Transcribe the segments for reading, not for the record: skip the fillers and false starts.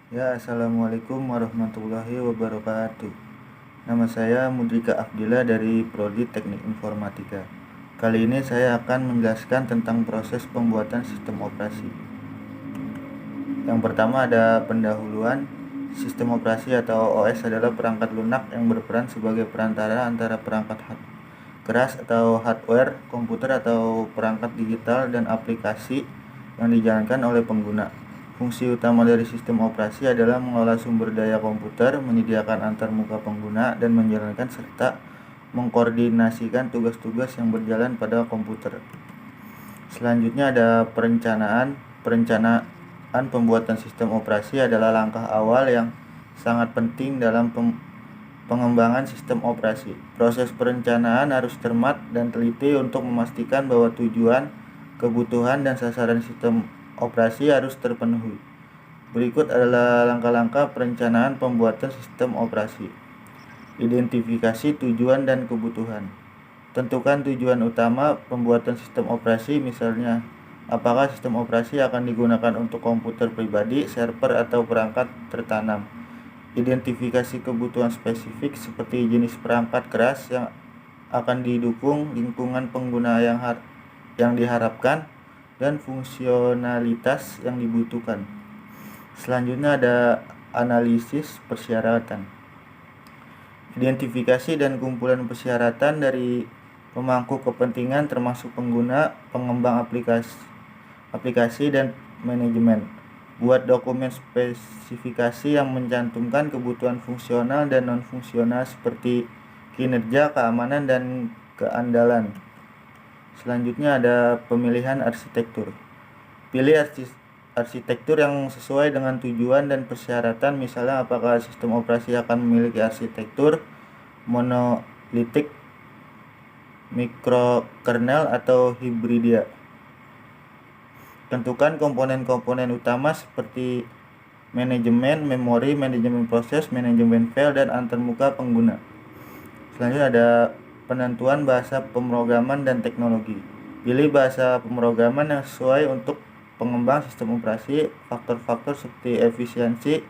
Ya, Assalamualaikum warahmatullahi wabarakatuh. Nama saya Mudrika Afdila dari Prodi Teknik Informatika. Kali ini saya akan menjelaskan tentang proses pembuatan sistem operasi. Yang pertama ada pendahuluan. Sistem operasi atau OS adalah perangkat lunak yang berperan sebagai perantara antara perangkat keras atau hardware, komputer atau perangkat digital dan aplikasi yang dijalankan oleh pengguna. Fungsi utama dari sistem operasi adalah mengelola sumber daya komputer, menyediakan antarmuka pengguna, dan menjalankan serta mengkoordinasikan tugas-tugas yang berjalan pada komputer. Selanjutnya ada perencanaan. Perencanaan pembuatan sistem operasi adalah langkah awal yang sangat penting dalam pengembangan sistem operasi. Proses perencanaan harus cermat dan teliti untuk memastikan bahwa tujuan, kebutuhan, dan sasaran sistem operasi harus terpenuhi. Berikut adalah langkah-langkah perencanaan pembuatan sistem operasi. Identifikasi tujuan dan kebutuhan. Tentukan tujuan utama pembuatan sistem operasi, misalnya apakah sistem operasi akan digunakan untuk komputer pribadi, server, atau perangkat tertanam. Identifikasi kebutuhan spesifik seperti jenis perangkat keras yang akan didukung, lingkungan pengguna yang diharapkan, dan fungsionalitas yang dibutuhkan. Selanjutnya ada analisis persyaratan. Identifikasi dan kumpulan persyaratan dari pemangku kepentingan termasuk pengguna, pengembang aplikasi dan manajemen. Buat dokumen spesifikasi yang mencantumkan kebutuhan fungsional dan non-fungsional seperti kinerja, keamanan, dan keandalan. Selanjutnya ada pemilihan arsitektur. Pilih arsitektur yang sesuai dengan tujuan dan persyaratan, misalnya apakah sistem operasi akan memiliki arsitektur monolitik, mikrokernel, atau hibrida. Tentukan komponen-komponen utama seperti manajemen memori, manajemen proses, manajemen file, dan antarmuka pengguna. Selanjutnya ada penentuan bahasa pemrograman dan teknologi. Pilih bahasa pemrograman yang sesuai untuk pengembang sistem operasi. Faktor-faktor seperti efisiensi,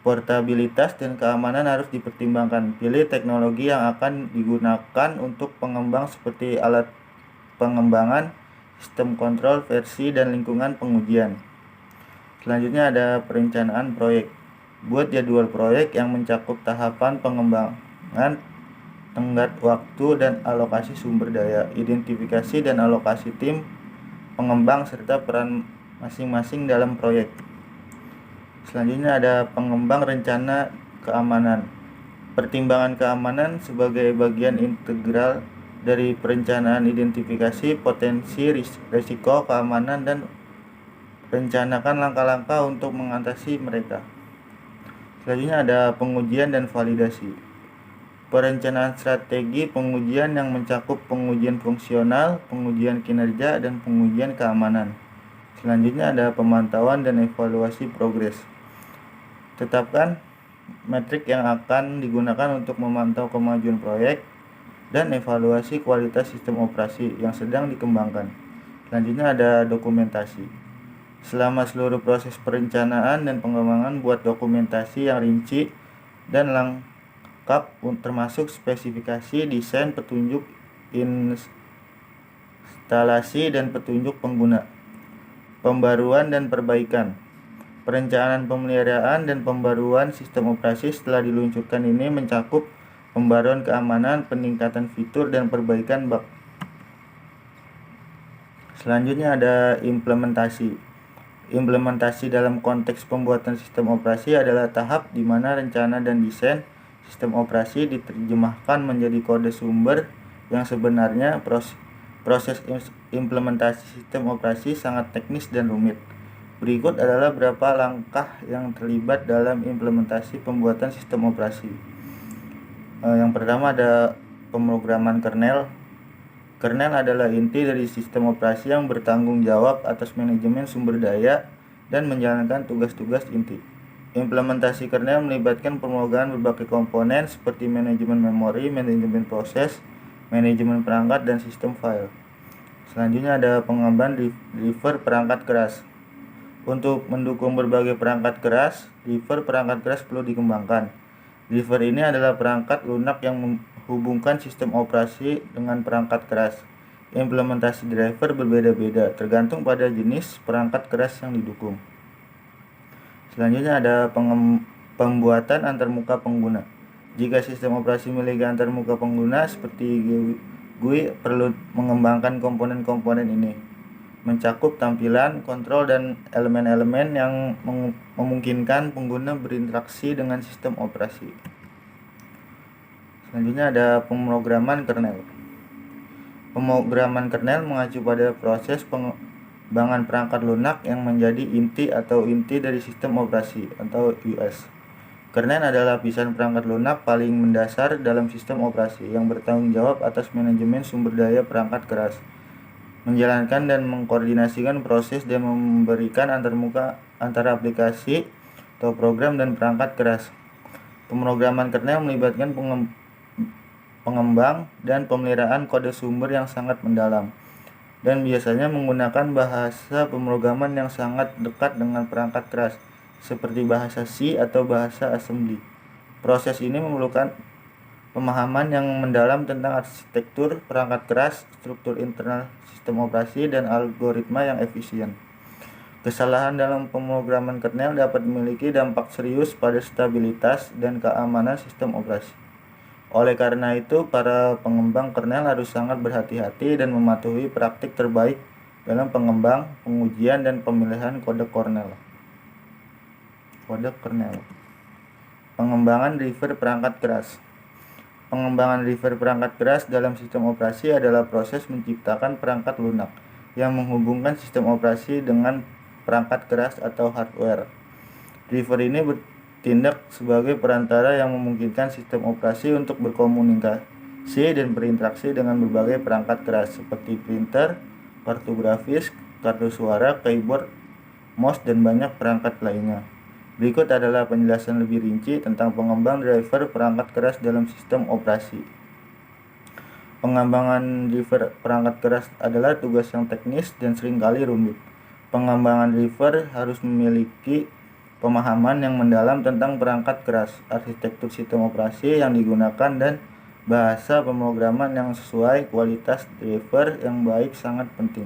portabilitas, dan keamanan harus dipertimbangkan. Pilih teknologi yang akan digunakan untuk pengembang seperti alat pengembangan, sistem kontrol, versi, dan lingkungan pengujian. Selanjutnya ada perencanaan proyek. Buat jadwal proyek yang mencakup tahapan pengembangan, tenggat waktu, dan alokasi sumber daya. Identifikasi dan alokasi tim pengembang serta peran masing-masing dalam proyek. Selanjutnya ada pengembang rencana keamanan. Pertimbangan keamanan sebagai bagian integral dari perencanaan. Identifikasi potensi risiko keamanan dan rencanakan langkah-langkah untuk mengatasi mereka. Selanjutnya ada pengujian dan validasi. Perencanaan strategi pengujian yang mencakup pengujian fungsional, pengujian kinerja, dan pengujian keamanan. Selanjutnya ada pemantauan dan evaluasi progres. Tetapkan metrik yang akan digunakan untuk memantau kemajuan proyek dan evaluasi kualitas sistem operasi yang sedang dikembangkan. Selanjutnya ada dokumentasi. Selama seluruh proses perencanaan dan pengembangan, buat dokumentasi yang rinci dan lengkap termasuk spesifikasi, desain, petunjuk instalasi, dan petunjuk pengguna. Pembaruan dan perbaikan. Perencanaan pemeliharaan dan pembaruan sistem operasi setelah diluncurkan ini mencakup pembaruan keamanan, peningkatan fitur, dan perbaikan bug. Selanjutnya ada implementasi. Implementasi dalam konteks pembuatan sistem operasi adalah tahap di mana rencana dan desain sistem operasi diterjemahkan menjadi kode sumber yang sebenarnya. Proses implementasi sistem operasi sangat teknis dan rumit. Berikut adalah beberapa langkah yang terlibat dalam implementasi pembuatan sistem operasi. Yang pertama ada pemrograman kernel. Kernel adalah inti dari sistem operasi yang bertanggung jawab atas manajemen sumber daya dan menjalankan tugas-tugas inti. Implementasi kernel melibatkan pemrograman berbagai komponen seperti manajemen memori, manajemen proses, manajemen perangkat, dan sistem file. Selanjutnya ada pengembangan driver perangkat keras. Untuk mendukung berbagai perangkat keras, driver perangkat keras perlu dikembangkan. Driver ini adalah perangkat lunak yang menghubungkan sistem operasi dengan perangkat keras. Implementasi driver berbeda-beda, tergantung pada jenis perangkat keras yang didukung. Selanjutnya ada pembuatan antarmuka pengguna. Jika sistem operasi memiliki antarmuka pengguna seperti GUI, perlu mengembangkan komponen-komponen ini, mencakup tampilan, kontrol, dan elemen-elemen yang memungkinkan pengguna berinteraksi dengan sistem operasi. Selanjutnya ada pemrograman kernel. Pemrograman kernel mengacu pada proses pengembangan perangkat lunak yang menjadi inti dari sistem operasi atau OS. Kernel adalah lapisan perangkat lunak paling mendasar dalam sistem operasi yang bertanggung jawab atas manajemen sumber daya perangkat keras, menjalankan dan mengkoordinasikan proses dan memberikan antarmuka antara aplikasi atau program dan perangkat keras. Pemrograman kernel melibatkan pengembang dan pemeliharaan kode sumber yang sangat mendalam, dan biasanya menggunakan bahasa pemrograman yang sangat dekat dengan perangkat keras, seperti bahasa C atau bahasa assembly. Proses ini memerlukan pemahaman yang mendalam tentang arsitektur perangkat keras, struktur internal sistem operasi, dan algoritma yang efisien. Kesalahan dalam pemrograman kernel dapat memiliki dampak serius pada stabilitas dan keamanan sistem operasi. Oleh karena itu, para pengembang kernel harus sangat berhati-hati dan mematuhi praktik terbaik dalam pengembang, pengujian, dan pemilihan kode kernel. Pengembangan driver perangkat keras. Pengembangan driver perangkat keras dalam sistem operasi adalah proses menciptakan perangkat lunak yang menghubungkan sistem operasi dengan perangkat keras atau hardware. Driver ini bertindak sebagai perantara yang memungkinkan sistem operasi untuk berkomunikasi dan berinteraksi dengan berbagai perangkat keras seperti printer, kartu grafis, kartu suara, keyboard, mouse, dan banyak perangkat lainnya. Berikut adalah penjelasan lebih rinci tentang pengembang driver perangkat keras dalam sistem operasi. Pengembangan driver perangkat keras adalah tugas yang teknis dan seringkali rumit. Pengembangan driver harus memiliki pemahaman yang mendalam tentang perangkat keras, arsitektur sistem operasi yang digunakan, dan bahasa pemrograman yang sesuai. Kualitas driver yang baik sangat penting,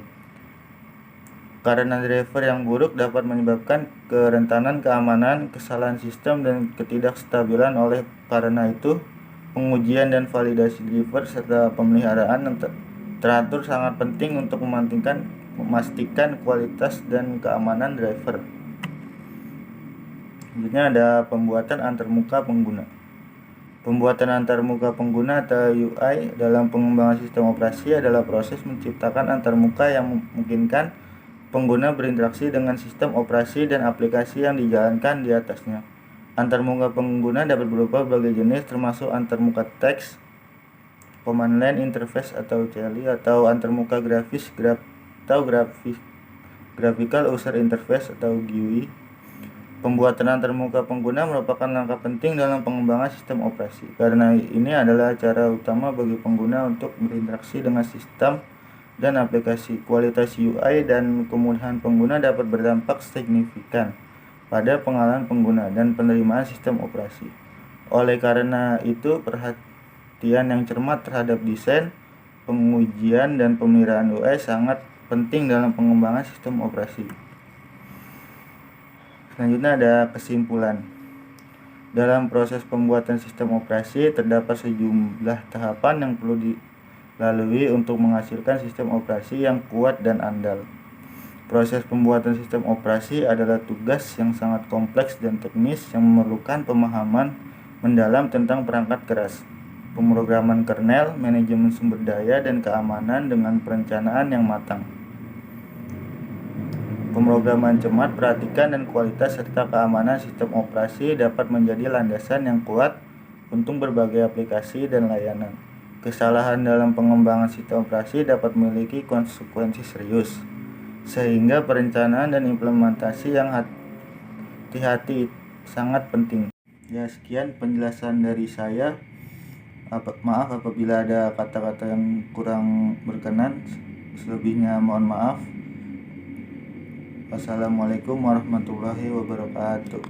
karena driver yang buruk dapat menyebabkan kerentanan keamanan, kesalahan sistem, dan ketidakstabilan. Oleh karena itu, pengujian dan validasi driver serta pemeliharaan yang teratur sangat penting untuk memastikan kualitas dan keamanan driver. Selanjutnya ada pembuatan antarmuka pengguna. Pembuatan antarmuka pengguna atau UI dalam pengembangan sistem operasi adalah proses menciptakan antarmuka yang memungkinkan pengguna berinteraksi dengan sistem operasi dan aplikasi yang dijalankan di atasnya. Antarmuka pengguna dapat berupa berbagai jenis, termasuk antarmuka teks, command line interface atau CLI, atau antarmuka grafis graphical user interface atau GUI. Pembuatan antarmuka pengguna merupakan langkah penting dalam pengembangan sistem operasi, karena ini adalah cara utama bagi pengguna untuk berinteraksi dengan sistem dan aplikasi. Kualitas UI dan kemudahan pengguna dapat berdampak signifikan pada pengalaman pengguna dan penerimaan sistem operasi. Oleh karena itu, perhatian yang cermat terhadap desain, pengujian, dan pemeliharaan UI sangat penting dalam pengembangan sistem operasi. Selanjutnya ada kesimpulan. Dalam proses pembuatan sistem operasi terdapat sejumlah tahapan yang perlu dilalui untuk menghasilkan sistem operasi yang kuat dan andal. Proses pembuatan sistem operasi adalah tugas yang sangat kompleks dan teknis yang memerlukan pemahaman mendalam tentang perangkat keras, pemrograman kernel, manajemen sumber daya, dan keamanan dengan perencanaan yang matang. Pemrograman cermat, perhatikan, dan kualitas serta keamanan sistem operasi dapat menjadi landasan yang kuat untuk berbagai aplikasi dan layanan. Kesalahan dalam pengembangan sistem operasi dapat memiliki konsekuensi serius, sehingga perencanaan dan implementasi yang hati-hati sangat penting. Ya, sekian penjelasan dari saya. Maaf apabila ada kata-kata yang kurang berkenan. Selebihnya mohon maaf. Wassalamualaikum warahmatullahi wabarakatuh.